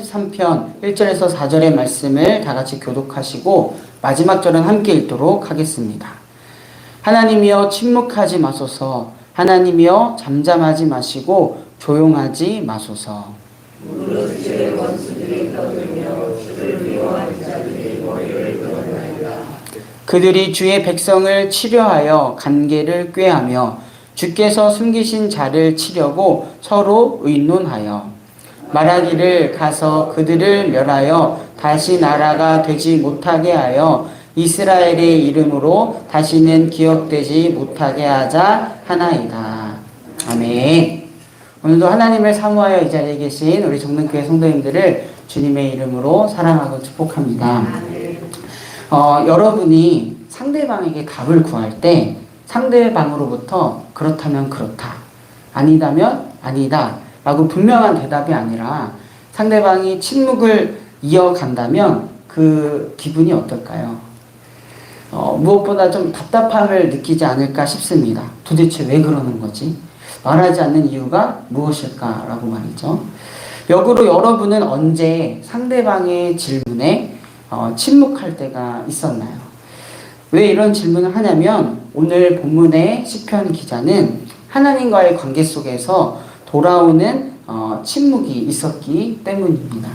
3편 1절에서 4절의 말씀을 다 같이 교독하시고 마지막 절은 함께 읽도록 하겠습니다. 하나님이여 침묵하지 마소서. 하나님이여 잠잠하지 마시고 조용하지 마소서. 무릇 주의 원수들이 떠들며 주를 미워하는 자들이 머리를 끄덕나이다. 그들이 주의 백성을 치려하여 간계를 꾀하며 주께서 숨기신 자를 치려고 서로 의논하여 말하기를 가서 그들을 멸하여 다시 나라가 되지 못하게 하여 이스라엘의 이름으로 다시는 기억되지 못하게 하자 하나이다. 아멘. 오늘도 하나님을 사모하여 이 자리에 계신 우리 정릉교회 성도님들을 주님의 이름으로 사랑하고 축복합니다. 여러분이 상대방에게 답을 구할 때 상대방으로부터 그렇다면 그렇다, 아니다면 아니다 라고 분명한 대답이 아니라 상대방이 침묵을 이어간다면 그 기분이 어떨까요? 무엇보다 좀 답답함을 느끼지 않을까 싶습니다. 도대체 왜 그러는 거지? 말하지 않는 이유가 무엇일까라고 말이죠. 역으로 여러분은 언제 상대방의 질문에 침묵할 때가 있었나요? 왜 이런 질문을 하냐면 오늘 본문의 시편 기자는 하나님과의 관계 속에서 돌아오는 침묵이 있었기 때문입니다.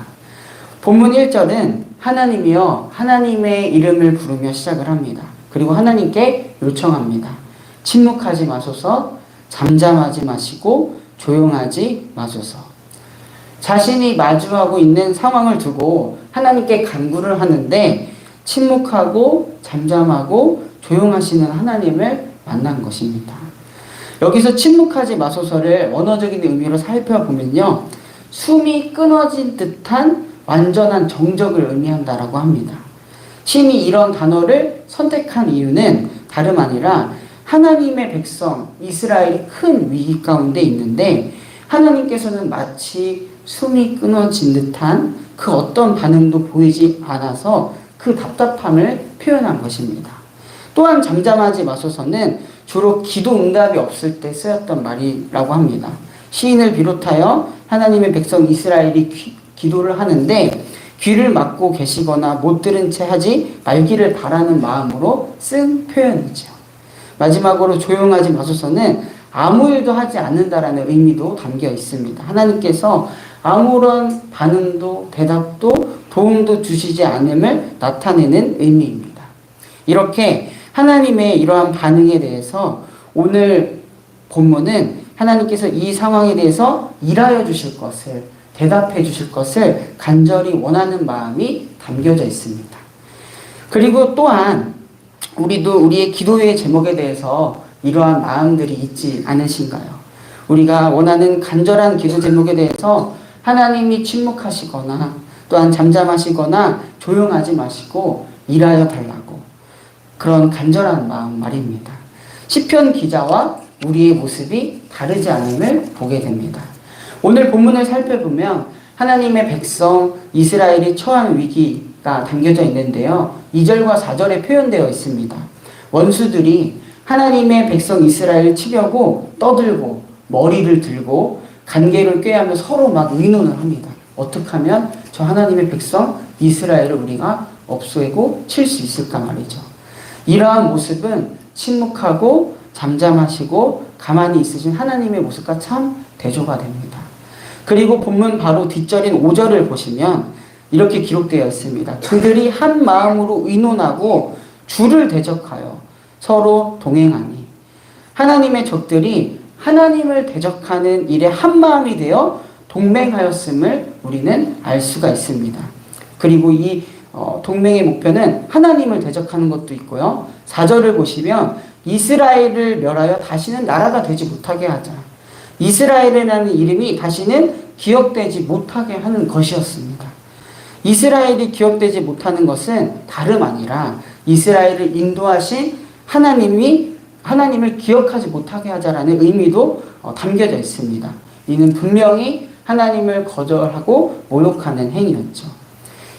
본문 1절은 하나님이여 하나님의 이름을 부르며 시작을 합니다. 그리고 하나님께 요청합니다. 침묵하지 마소서, 잠잠하지 마시고 조용하지 마소서. 자신이 마주하고 있는 상황을 두고 하나님께 간구를 하는데 침묵하고 잠잠하고 조용하시는 하나님을 만난 것입니다. 여기서 침묵하지 마소서를 원어적인 의미로 살펴보면요, 숨이 끊어진 듯한 완전한 정적을 의미한다라고 합니다. 신이 이런 단어를 선택한 이유는 다름 아니라 하나님의 백성 이스라엘이 큰 위기 가운데 있는데 하나님께서는 마치 숨이 끊어진 듯한 그 어떤 반응도 보이지 않아서 그 답답함을 표현한 것입니다. 또한 잠잠하지 마소서는 주로 기도 응답이 없을 때 쓰였던 말이라고 합니다. 시인을 비롯하여 하나님의 백성 이스라엘이 기도를 하는데 귀를 막고 계시거나 못 들은 채 하지 말기를 바라는 마음으로 쓴 표현이죠. 마지막으로 조용하지 마소서는 아무 일도 하지 않는다라는 의미도 담겨 있습니다. 하나님께서 아무런 반응도 대답도 도움도 주시지 않음을 나타내는 의미입니다. 이렇게 하나님의 이러한 반응에 대해서 오늘 본문은 하나님께서 이 상황에 대해서 일하여 주실 것을, 대답해 주실 것을 간절히 원하는 마음이 담겨져 있습니다. 그리고 또한 우리도 우리의 기도의 제목에 대해서 이러한 마음들이 있지 않으신가요? 우리가 원하는 간절한 기도 제목에 대해서 하나님이 침묵하시거나 또한 잠잠하시거나 조용하지 마시고 일하여 달라고, 그런 간절한 마음 말입니다. 시편 기자와 우리의 모습이 다르지 않음을 보게 됩니다. 오늘 본문을 살펴보면 하나님의 백성 이스라엘이 처한 위기가 담겨져 있는데요, 2절과 4절에 표현되어 있습니다. 원수들이 하나님의 백성 이스라엘을 치려고 떠들고 머리를 들고 간계를 꾀하며 서로 막 의논을 합니다. 어떻게 하면 저 하나님의 백성 이스라엘을 우리가 없애고 칠 수 있을까 말이죠. 이러한 모습은 침묵하고 잠잠하시고 가만히 있으신 하나님의 모습과 참 대조가 됩니다. 그리고 본문 바로 뒷절인 5절을 보시면 이렇게 기록되어 있습니다. 그들이 한 마음으로 의논하고 주를 대적하여 서로 동행하니. 하나님의 적들이 하나님을 대적하는 일에 한 마음이 되어 동맹하였음을 우리는 알 수가 있습니다. 그리고 이 동맹의 목표는 하나님을 대적하는 것도 있고요. 4절을 보시면 이스라엘을 멸하여 다시는 나라가 되지 못하게 하자. 이스라엘이라는 이름이 다시는 기억되지 못하게 하는 것이었습니다. 이스라엘이 기억되지 못하는 것은 다름 아니라 이스라엘을 인도하신 하나님을 기억하지 못하게 하자라는 의미도 담겨져 있습니다. 이는 분명히 하나님을 거절하고 모욕하는 행위였죠.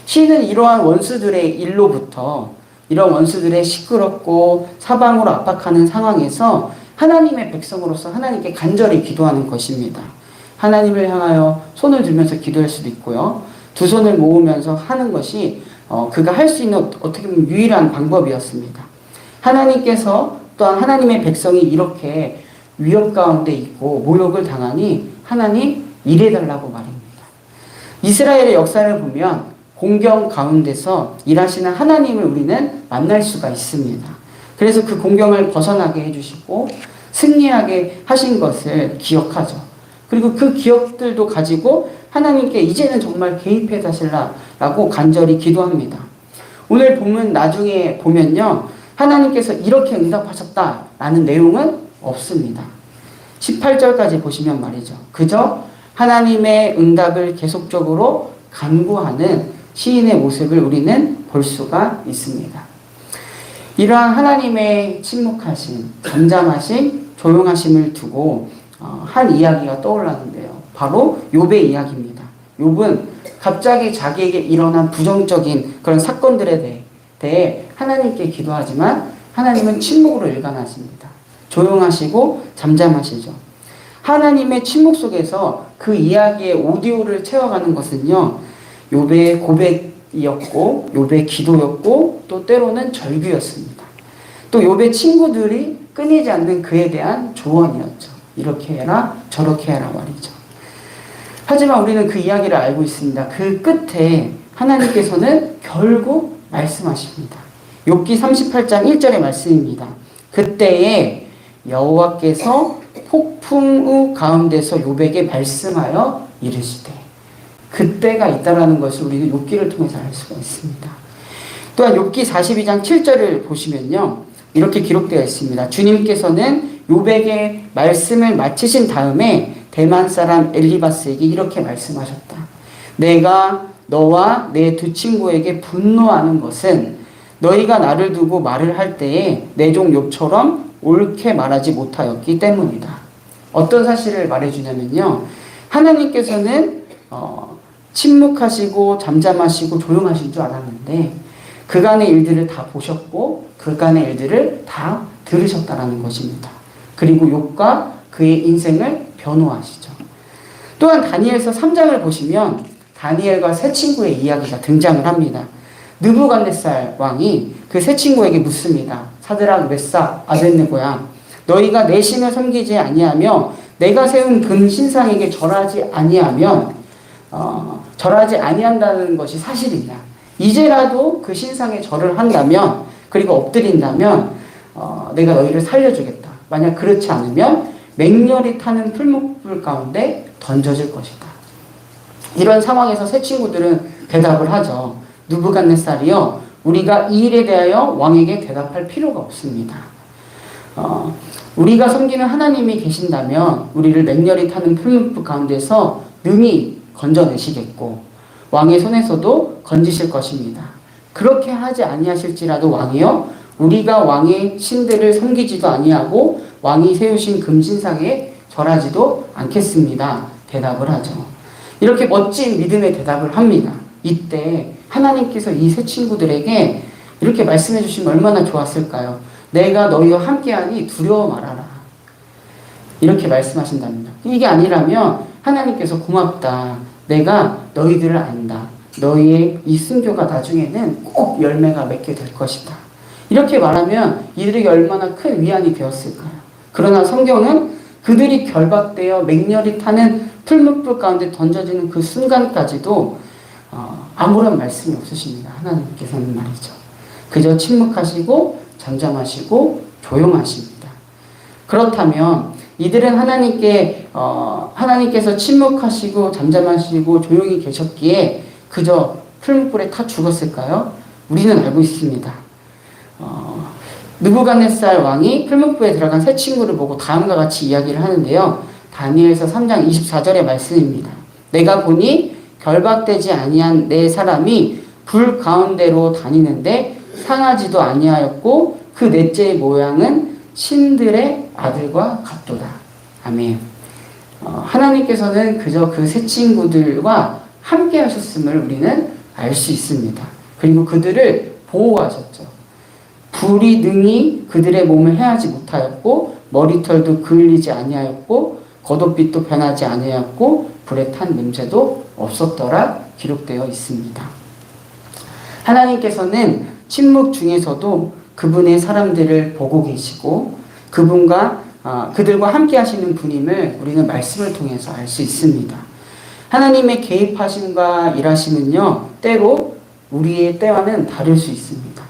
시인은 이러한 원수들의 일로부터, 이런 원수들의 시끄럽고 사방으로 압박하는 상황에서 하나님의 백성으로서 하나님께 간절히 기도하는 것입니다. 하나님을 향하여 손을 들면서 기도할 수도 있고요. 두 손을 모으면서 하는 것이 그가 할 수 있는 어떻게 보면 유일한 방법이었습니다. 하나님께서 또한 하나님의 백성이 이렇게 위협 가운데 있고 모욕을 당하니 하나님 일해달라고 말입니다. 이스라엘의 역사를 보면 공경 가운데서 일하시는 하나님을 우리는 만날 수가 있습니다. 그래서 그 공경을 벗어나게 해주시고 승리하게 하신 것을 기억하죠. 그리고 그 기억들도 가지고 하나님께 이제는 정말 개입해 다실라라고 간절히 기도합니다. 오늘 본문 나중에 보면요, 하나님께서 이렇게 응답하셨다라는 내용은 없습니다. 18절까지 보시면 말이죠. 그저 하나님의 응답을 계속적으로 간구하는 시인의 모습을 우리는 볼 수가 있습니다. 이러한 하나님의 침묵하심, 잠잠하심, 조용하심을 두고 한 이야기가 떠올랐는데요. 바로 욥의 이야기입니다. 욥은 갑자기 자기에게 일어난 부정적인 그런 사건들에 대해 하나님께 기도하지만 하나님은 침묵으로 일관하십니다. 조용하시고 잠잠하시죠. 하나님의 침묵 속에서 그 이야기의 오디오를 채워가는 것은요, 욥의 고백이었고 욥의 기도였고 또 때로는 절규였습니다. 또 욥의 친구들이 끊이지 않는 그에 대한 조언이었죠. 이렇게 해라 저렇게 해라 말이죠. 하지만 우리는 그 이야기를 알고 있습니다. 그 끝에 하나님께서는 결국 말씀하십니다. 욥기 38장 1절의 말씀입니다. 그때에 여호와께서 폭풍우 가운데서 욥에게 말씀하여 이르시되, 그때가 있다라는 것을 우리는 욥기를 통해서 알 수가 있습니다. 또한 욥기 42장 7절을 보시면요, 이렇게 기록되어 있습니다. 주님께서는 욥에게 말씀을 마치신 다음에 대만 사람 엘리바스에게 이렇게 말씀하셨다. 내가 너와 내 두 친구에게 분노하는 것은 너희가 나를 두고 말을 할 때에 내 종 욥처럼 옳게 말하지 못하였기 때문이다. 어떤 사실을 말해주냐면요, 하나님께서는 침묵하시고 잠잠하시고 조용하신 줄 알았는데 그간의 일들을 다 보셨고 그간의 일들을 다 들으셨다라는 것입니다. 그리고 욥과 그의 인생을 변호하시죠. 또한 다니엘서 3장을 보시면 다니엘과 세 친구의 이야기가 등장을 합니다. 느부갓네살 왕이 그 세 친구에게 묻습니다. 사드락, 메삭, 아벳느고야, 너희가 내 신을 섬기지 아니하며 내가 세운 금 신상에게 절하지 아니한다는 것이 사실이냐? 이제라도 그 신상에 절을 한다면, 그리고 엎드린다면 내가 너희를 살려주겠다. 만약 그렇지 않으면 맹렬히 타는 풀무불 가운데 던져질 것이다. 이런 상황에서 세 친구들은 대답을 하죠. 느부갓네살이여, 우리가 이 일에 대하여 왕에게 대답할 필요가 없습니다. 우리가 섬기는 하나님이 계신다면 우리를 맹렬히 타는 풀무불 가운데서 능히 건져내시겠고 왕의 손에서도 건지실 것입니다. 그렇게 하지 아니하실지라도 왕이여, 우리가 왕의 신들을 섬기지도 아니하고 왕이 세우신 금신상에 절하지도 않겠습니다. 대답을 하죠. 이렇게 멋진 믿음의 대답을 합니다. 이때 하나님께서 이 세 친구들에게 이렇게 말씀해 주시면 얼마나 좋았을까요? 내가 너희와 함께하니 두려워 말아라. 이렇게 말씀하신답니다. 이게 아니라면 하나님께서 고맙다. 내가 너희들을 안다. 너희의 이 순교가 나중에는 꼭 열매가 맺게 될 것이다. 이렇게 말하면 이들에게 얼마나 큰 위안이 되었을까요? 그러나 성경은 그들이 결박되어 맹렬히 타는 풀무불 가운데 던져지는 그 순간까지도 아무런 말씀이 없으십니다. 하나님께서는 말이죠. 그저 침묵하시고 잠잠하시고 조용하십니다. 그렇다면 이들은 하나님께서 침묵하시고 잠잠하시고 조용히 계셨기에 그저 풀무불에 타 죽었을까요? 우리는 알고 있습니다. 느부갓네살 왕이 풀무불에 들어간 세 친구를 보고 다음과 같이 이야기를 하는데요. 다니엘서 3장 24절의 말씀입니다. 내가 보니 결박되지 아니한 네 사람이 불 가운데로 다니는데 상하지도 아니하였고 그 넷째의 모양은 신들의 아들과 같도다. 아멘. 하나님께서는 그저 그 세 친구들과 함께 하셨음을 우리는 알 수 있습니다. 그리고 그들을 보호하셨죠. 불이 능히 그들의 몸을 해하지 못하였고 머리털도 그을리지 아니하였고 겉옷빛도 변하지 아니하였고 불에 탄 냄새도 없었더라 기록되어 있습니다. 하나님께서는 침묵 중에서도 그분의 사람들을 보고 계시고 그들과 함께 하시는 분임을 우리는 말씀을 통해서 알 수 있습니다. 하나님의 개입하심과 일하심은요, 때로 우리의 때와는 다를 수 있습니다.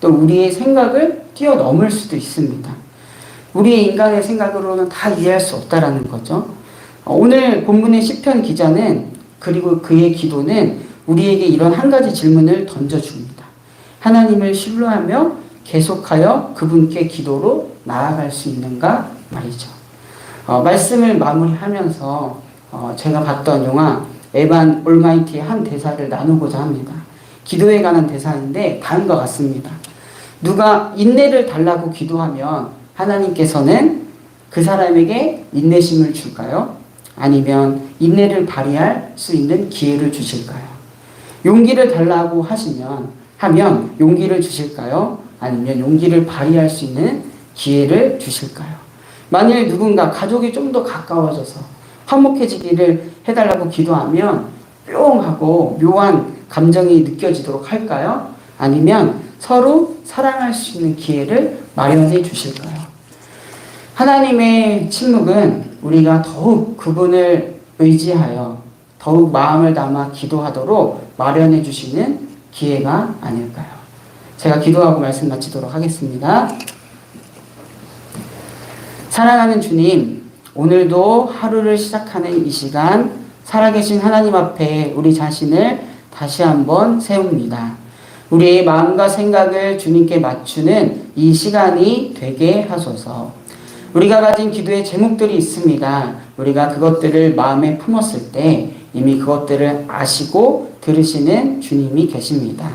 또 우리의 생각을 뛰어넘을 수도 있습니다. 우리의 인간의 생각으로는 다 이해할 수 없다라는 거죠. 오늘 본문의 시편 기자는 그리고 그의 기도는 우리에게 이런 한 가지 질문을 던져줍니다. 하나님을 신뢰하며 계속하여 그분께 기도로 나아갈 수 있는가 말이죠. 말씀을 마무리하면서 제가 봤던 영화 에반 올마이티의 한 대사를 나누고자 합니다. 기도에 관한 대사인데 다음과 같습니다. 누가 인내를 달라고 기도하면 하나님께서는 그 사람에게 인내심을 줄까요? 아니면 인내를 발휘할 수 있는 기회를 주실까요? 용기를 달라고 하면 용기를 주실까요? 아니면 용기를 발휘할 수 있는 기회를 주실까요? 만일 누군가 가족이 좀 더 가까워져서 화목해지기를 해달라고 기도하면 뿅 하고 묘한 감정이 느껴지도록 할까요? 아니면 서로 사랑할 수 있는 기회를 마련해 주실까요? 하나님의 침묵은 우리가 더욱 그분을 의지하여 더욱 마음을 담아 기도하도록 마련해 주시는 기회가 아닐까요? 제가 기도하고 말씀 마치도록 하겠습니다. 사랑하는 주님, 오늘도 하루를 시작하는 이 시간 살아계신 하나님 앞에 우리 자신을 다시 한번 세웁니다. 우리의 마음과 생각을 주님께 맞추는 이 시간이 되게 하소서. 우리가 가진 기도의 제목들이 있습니다. 우리가 그것들을 마음에 품었을 때 이미 그것들을 아시고 들으시는 주님이 계십니다.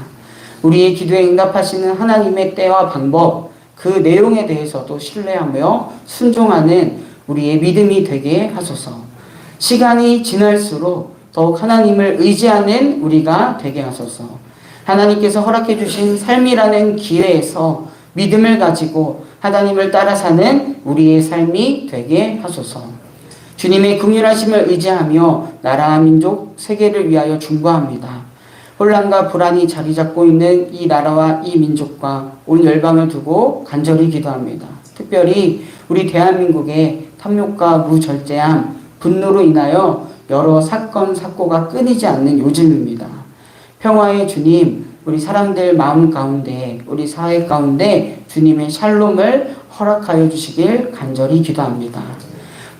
우리의 기도에 응답하시는 하나님의 때와 방법, 그 내용에 대해서도 신뢰하며 순종하는 우리의 믿음이 되게 하소서. 시간이 지날수록 더욱 하나님을 의지하는 우리가 되게 하소서. 하나님께서 허락해 주신 삶이라는 기회에서 믿음을 가지고 하나님을 따라 사는 우리의 삶이 되게 하소서. 주님의 긍휼하심을 의지하며 나라와 민족, 세계를 위하여 중보합니다. 혼란과 불안이 자리 잡고 있는 이 나라와 이 민족과 온 열방을 두고 간절히 기도합니다. 특별히 우리 대한민국의 탐욕과 무절제함, 분노로 인하여 여러 사건, 사고가 끊이지 않는 요즘입니다. 평화의 주님, 우리 사람들 마음 가운데, 우리 사회 가운데 주님의 샬롬을 허락하여 주시길 간절히 기도합니다.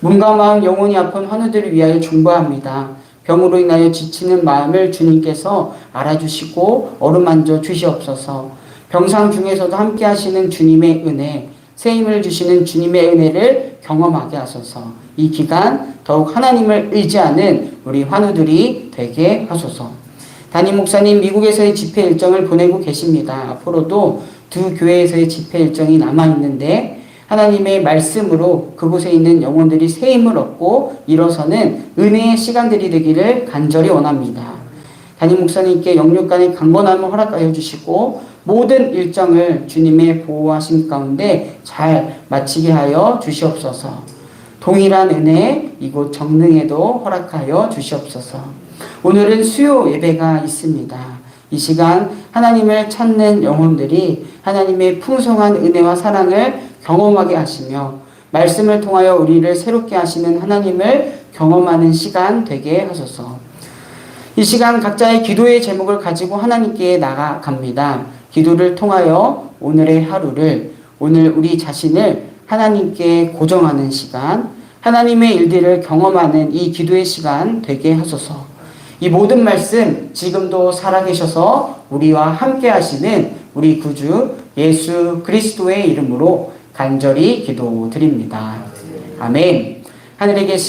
몸과 마음, 영혼이 아픈 환우들을 위하여 중보합니다. 병으로 인하여 지치는 마음을 주님께서 알아주시고 어루만져 주시옵소서. 병상 중에서도 함께 하시는 주님의 은혜, 새 힘을 주시는 주님의 은혜를 경험하게 하소서. 이 기간 더욱 하나님을 의지하는 우리 환우들이 되게 하소서. 담임 목사님 미국에서의 집회 일정을 보내고 계십니다. 앞으로도 두 교회에서의 집회 일정이 남아있는데 하나님의 말씀으로 그곳에 있는 영혼들이 새 힘을 얻고 일어서는 은혜의 시간들이 되기를 간절히 원합니다. 담임 목사님께 영육간의 강건함을 허락하여 주시고 모든 일정을 주님의 보호하심 가운데 잘 마치게 하여 주시옵소서. 동일한 은혜 이곳 정릉에도 허락하여 주시옵소서. 오늘은 수요 예배가 있습니다. 이 시간 하나님을 찾는 영혼들이 하나님의 풍성한 은혜와 사랑을 경험하게 하시며 말씀을 통하여 우리를 새롭게 하시는 하나님을 경험하는 시간 되게 하소서. 이 시간 각자의 기도의 제목을 가지고 하나님께 나아갑니다. 기도를 통하여 오늘의 하루를, 오늘 우리 자신을 하나님께 고정하는 시간, 하나님의 일들을 경험하는 이 기도의 시간 되게 하소서. 이 모든 말씀 지금도 살아계셔서 우리와 함께 하시는 우리 구주 예수 그리스도의 이름으로 간절히 기도드립니다. 아멘. 하늘에 계신